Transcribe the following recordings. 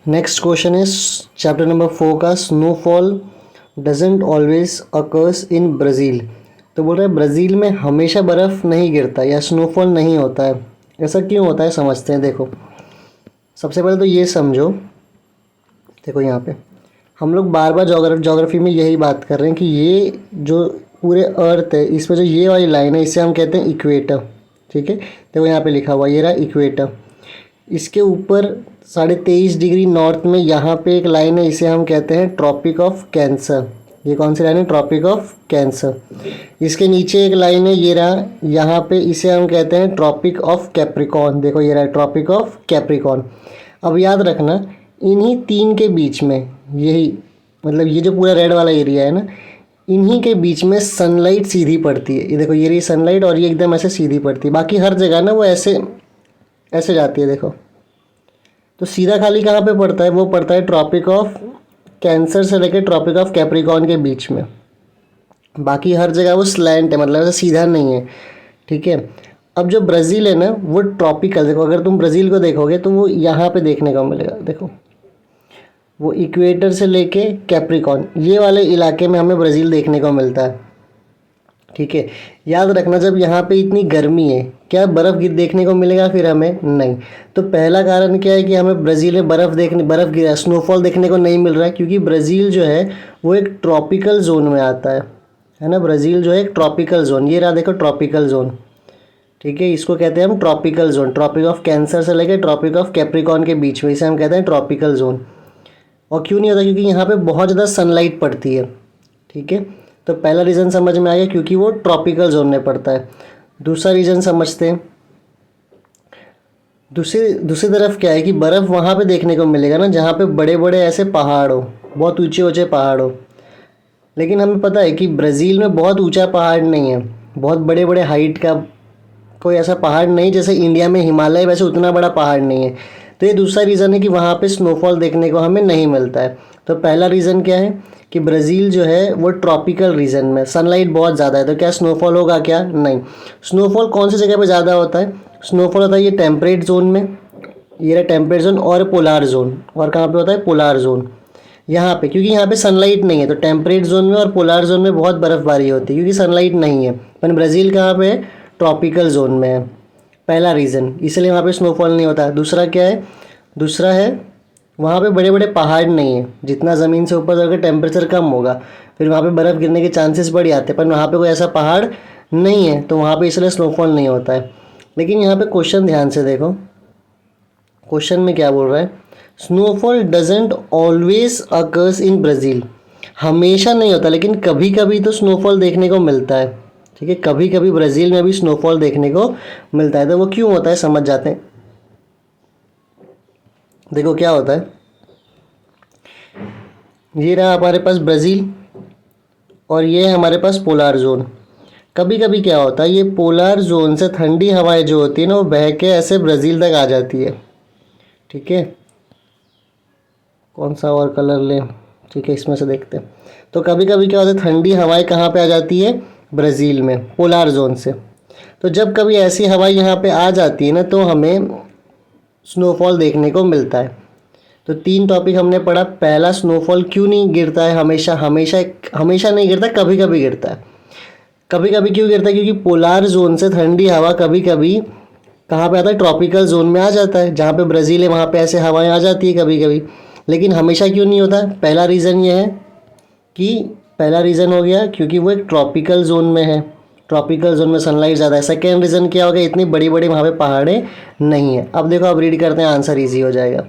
Next question is chapter number 4 का snowfall doesn't always occurs in Brazil. तो बोल रहे हैं ब्राज़ील में हमेशा बर्फ़ नहीं गिरता या स्नोफॉल नहीं होता है। ऐसा क्यों होता है समझते हैं। देखो सबसे पहले तो ये समझो, देखो यहाँ पे हम लोग बार बार जोग्राफी में यही बात कर रहे हैं कि ये जो पूरे अर्थ है इसमें जो ये वाली लाइन है इसे हम कहते हैं इक्वेटर। ठीक है, देखो यहाँ पे लिखा हुआ ये रहा इक्वेटर। इसके ऊपर 23.5 डिग्री नॉर्थ में यहाँ पे एक लाइन है, इसे हम कहते हैं ट्रॉपिक ऑफ कैंसर। ये कौन सी लाइन है? Tropic of Cancer. इसके नीचे एक लाइन है, ये रहा यहाँ पे, इसे हम कहते हैं ट्रॉपिक ऑफ कैप्रिकॉर्न। देखो ये रहा ट्रॉपिक ऑफ कैप्रिकॉर्न। अब याद रखना इन्हीं तीन के बीच में, यही मतलब ये जो पूरा रेड वाला एरिया है ना, इन्हीं के बीच में सनलाइट सीधी पड़ती है। ये देखो ये रही सनलाइट और ये एकदम ऐसे सीधी पड़ती है। बाकी हर जगह ना वो ऐसे ऐसे जाती है। देखो तो सीधा खाली कहाँ पे पड़ता है? वो पड़ता है ट्रॉपिक ऑफ कैंसर से लेकर ट्रॉपिक ऑफ कैप्रिकॉर्न के बीच में। बाकी हर जगह वो स्लैंट है, मतलब ऐसा सीधा नहीं है। ठीक है, अब जो ब्राज़ील है ना वो ट्रॉपिकल, देखो अगर तुम ब्राज़ील को देखोगे तो वो यहाँ पे देखने को मिलेगा। देखो वो इक्वेटर से लेके कैप्रिकॉर्न ये वाले इलाके में हमें ब्राज़ील देखने को मिलता है। ठीक है, याद रखना जब यहाँ पे इतनी गर्मी है क्या बर्फ़ देखने को मिलेगा फिर हमें? नहीं। तो पहला कारण क्या है कि हमें ब्राज़ील में बर्फ़ गिरा स्नोफॉल देखने को नहीं मिल रहा है? क्योंकि ब्राज़ील जो है वो एक ट्रॉपिकल जोन में आता है ना। ब्राज़ील जो है एक ट्रॉपिकल जोन, ये रहा देखो ट्रॉपिकल जोन। ठीक है, इसको कहते हैं हम tropical zone. Tropic of Cancer से लेकर ट्रॉपिक ऑफ कैप्रिकॉर्न के बीच में इसे हम कहते हैं ट्रॉपिकल जोन। और क्यों नहीं होता? क्योंकि यहाँ पे बहुत ज़्यादा सनलाइट पड़ती है। ठीक है, तो पहला रीज़न समझ में आ गया, क्योंकि वो ट्रॉपिकल जोन में पड़ता है। दूसरा रीज़न समझते हैं। दूसरी तरफ क्या है कि बर्फ़ वहाँ पे देखने को मिलेगा ना जहाँ पे बड़े बड़े ऐसे पहाड़ हो, बहुत ऊंचे ऊंचे पहाड़ हो। लेकिन हमें पता है कि ब्राज़ील में बहुत ऊंचा पहाड़ नहीं है, बहुत बड़े बड़े हाइट का कोई ऐसा पहाड़ नहीं, जैसे इंडिया में हिमालय वैसे उतना बड़ा पहाड़ नहीं है। तो ये दूसरा रीज़न है कि वहाँ पे स्नोफॉल देखने को हमें नहीं मिलता है। तो पहला रीज़न क्या है कि ब्राज़ील जो है वो ट्रॉपिकल रीजन में सनलाइट बहुत ज़्यादा है। तो क्या स्नोफॉल होगा? क्या नहीं। स्नोफॉल कौन सी जगह पे ज़्यादा होता है? स्नोफॉल होता है ये टेम्परेट जोन में, ये रहा टेम्परेट जोन, और पोलार जोन। और कहाँ पे होता है? Polar zone. यहाँ पे क्योंकि यहाँ पे सनलाइट नहीं है तो टेम्परेट जोन में और पोलार जोन में बहुत बर्फ़बारी होती है क्योंकि सनलाइट नहीं है। पर ब्राज़ील कहाँ पे है? ट्रॉपिकल जोन में है। पहला रीज़न, इसलिए वहाँ पे स्नोफॉल नहीं होता। दूसरा क्या है? दूसरा है वहाँ पे बड़े बड़े पहाड़ नहीं है। जितना ज़मीन से ऊपर जाकर टेम्परेचर कम होगा फिर वहाँ पे बर्फ़ गिरने के चांसेस बढ़ जाते हैं, पर वहाँ पे कोई ऐसा पहाड़ नहीं है तो वहाँ पे इसलिए स्नोफॉल नहीं होता है। लेकिन यहाँ पे क्वेश्चन ध्यान से देखो, क्वेश्चन में क्या बोल रहा है? Snowfall doesn't always occurs in Brazil. हमेशा नहीं होता लेकिन कभी कभी तो स्नोफॉल देखने को मिलता है। ठीक है, कभी कभी ब्राज़ील में भी स्नोफॉल देखने को मिलता है। तो वो क्यों होता है समझ जाते हैं। देखो क्या होता है, ये रहा हमारे पास ब्राज़ील और ये है हमारे पास पोलार जोन। कभी कभी क्या होता है ये पोलार जोन से ठंडी हवाएं जो होती है ना वो बह के ऐसे ब्राज़ील तक आ जाती है। ठीक है, कौन सा और कलर लें? ठीक है, इसमें से देखते हैं। तो कभी कभी क्या होता है ठंडी हवाएं कहाँ पे आ जाती है? ब्राज़ील में, पोलार जोन से। तो जब कभी ऐसी हवाएं यहाँ पे आ जाती है ना तो हमें स्नोफॉल देखने को मिलता है। तो 3 टॉपिक हमने पढ़ा। पहला, स्नोफॉल क्यों नहीं गिरता है हमेशा? हमेशा नहीं गिरता, कभी कभी गिरता है। कभी कभी क्यों गिरता है? क्योंकि पोलार जोन से ठंडी हवा कभी कभी कहाँ पे आता है? ट्रॉपिकल जोन में आ जाता है। जहाँ पे ब्राज़ील है वहाँ पे ऐसे हवाएं आ जाती है कभी कभी। लेकिन हमेशा क्यों नहीं होता? पहला रीज़न ये है कि पहला रीज़न हो गया क्योंकि वो एक ट्रॉपिकल जोन में है, ट्रॉपिकल जोन में सनलाइट ज़्यादा है। सेकेंड रीज़न क्या हो गया? इतनी बड़ी बड़ी वहाँ पे पहाड़ें नहीं है। अब देखो, अब रीड करते हैं, आंसर ईजी हो जाएगा।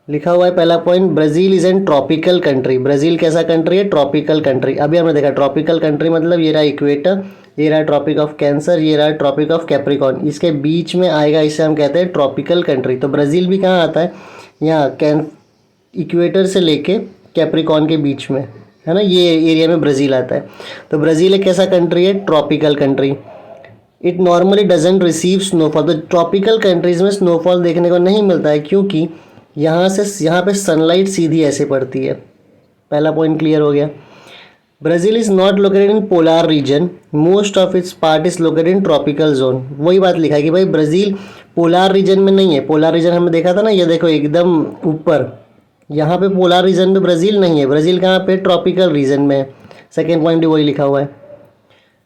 लिखा हुआ है पहला point, Brazil is an tropical country. Brazil कैसा कंट्री है? Tropical country. अभी हमने देखा ट्रॉपिकल कंट्री मतलब ये रहा इक्वेटर, ये रहा ट्रॉपिक ऑफ कैंसर, ये रहा ट्रॉपिक ऑफ कैप्रिकॉर्न, इसके बीच में आएगा, इसे हम कहते हैं ट्रॉपिकल कंट्री। तो ब्राज़ील भी कहाँ आता है? यहाँ इक्वेटर से लेके कैप्रिकॉर्न के बीच में है ना, ये एरिया में ब्राज़ील आता है। तो ब्राज़ील एक कैसा कंट्री है? Tropical country. It normally doesn't receive snowfall. तो ट्रॉपिकल कंट्रीज़ में स्नोफॉल देखने को नहीं मिलता है क्योंकि यहाँ पे सनलाइट सीधी ऐसे पड़ती है। पहला पॉइंट क्लियर हो गया। Brazil is not located in polar reason, most of its part is located in tropical zone. वही बात लिखा है कि भाई ब्राज़ील पोलार रीजन में नहीं है। पोलार रीजन हमने देखा था ना, ये देखो एकदम ऊपर, यहाँ पे पोलार रीजन में ब्राज़ील नहीं है। ब्राज़ील कहाँ पे? ट्रॉपिकल रीजन में है। सेकेंड पॉइंट भी वही लिखा हुआ है।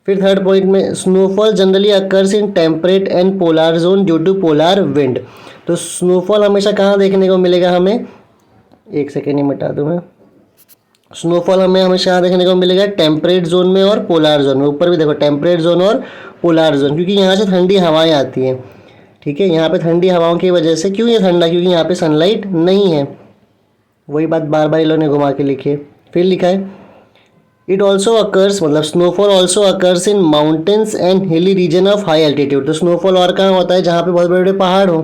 फिर थर्ड पॉइंट में snowfall generally occurs in temperate and polar zone due to polar wind. तो स्नोफॉल हमेशा कहाँ देखने को मिलेगा हमें? एक सेकेंड ही मिटा दूँ मैं। स्नोफॉल हमें हमेशा यहाँ देखने को मिलेगा टेम्परेट जोन में और पोलार जोन में। ऊपर भी देखो टेम्परेट जोन और पोलार जोन, क्योंकि यहाँ से ठंडी हवाएं आती हैं। ठीक है, यहाँ पे ठंडी हवाओं की वजह से, क्यों ये ठंडा? क्योंकि यहाँ पे सनलाइट नहीं है। वही बात बार बार इन लोगों ने घुमा के लिखी है। फिर लिखा है इट ऑल्सो अकर्स, मतलब snowfall also occurs in mountains and hilly region of high altitude. तो स्नोफॉल और कहाँ होता है? जहाँ पे बहुत बड़े बड़े पहाड़ हो।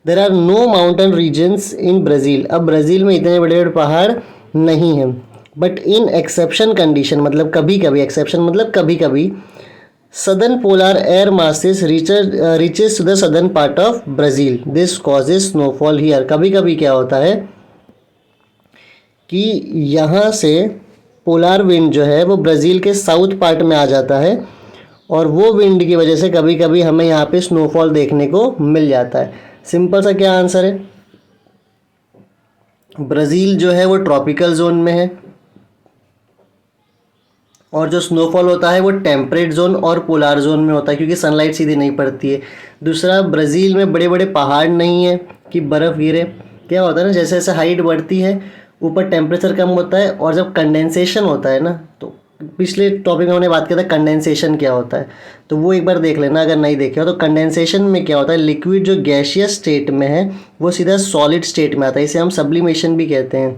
There are no mountain regions in Brazil. अब ब्राज़ील में इतने बड़े बड़े पहाड़ नहीं हैं। बट इन एक्सेप्शन कंडीशन, मतलब कभी कभी, एक्सेप्शन मतलब कभी कभी, southern polar air masses reaches to the southern part of Brazil, this causes snowfall here. कभी कभी क्या होता है कि यहाँ से पोलार विंड जो है वो ब्राज़ील के साउथ पार्ट में आ जाता है, और वो विंड की वजह से कभी कभी हमें यहाँ पे स्नोफॉल देखने को मिल जाता है। सिंपल सा क्या आंसर है? ब्राज़ील जो है वो ट्रॉपिकल जोन में है, और जो स्नोफॉल होता है वो टेम्परेट जोन और पोलार जोन में होता है, क्योंकि सनलाइट सीधी नहीं पड़ती है। दूसरा, ब्राज़ील में बड़े बड़े पहाड़ नहीं है कि बर्फ़ गिरे। क्या होता है ना, जैसे जैसे हाइट बढ़ती है ऊपर टेम्परेचर कम होता है, और जब कंडेंसेशन होता है ना, तो पिछले टॉपिक में हमने बात किया था कंडेंसेशन क्या होता है, तो वो एक बार देख लेना अगर नहीं देखे हो। तो कंडेंसेशन में क्या होता है, लिक्विड जो गैसियस स्टेट में है वो सीधा सॉलिड स्टेट में आता है। इसे हम सब्लिमेशन भी कहते हैं।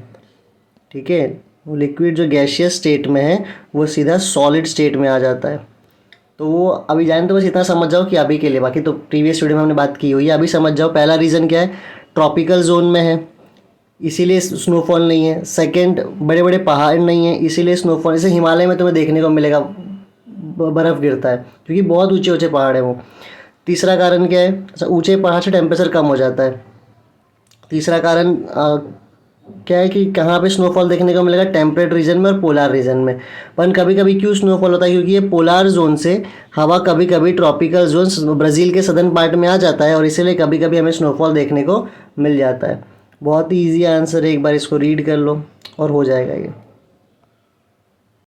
ठीक है, वो लिक्विड जो गैसियस स्टेट में है वो सीधा सॉलिड स्टेट में आ जाता है। तो वो अभी जाने तो बस इतना समझ जाओ कि अभी के लिए, बाकी तो प्रीवियस वीडियो में हमने बात की हुई है। अभी समझ जाओ पहला रीज़न क्या है, ट्रॉपिकल जोन में है इसीलिए स्नोफॉल नहीं है। सेकंड, बड़े बड़े पहाड़ नहीं है इसीलिए स्नोफॉल, जैसे हिमालय में तुम्हें देखने को मिलेगा बर्फ़ गिरता है क्योंकि बहुत ऊंचे ऊंचे पहाड़ है वो। तीसरा कारण क्या है, अच्छा ऊंचे पहाड़ से टेम्परेचर कम हो जाता है। तीसरा कारण क्या है कि कहाँ पे स्नोफॉल देखने को मिलेगा, टेम्परेट रीजन में और पोलार रीजन में। पर कभी कभी क्यों स्नोफॉल होता है, क्योंकि ये पोलार जोन से हवा कभी कभी ट्रॉपिकल जोन ब्राज़ील के सदर्न पार्ट में आ जाता है, और इसीलिए कभी कभी हमें स्नोफॉल देखने को मिल जाता है। बहुत ही ईजी आंसर है, एक बार इसको रीड कर लो और हो जाएगा ये।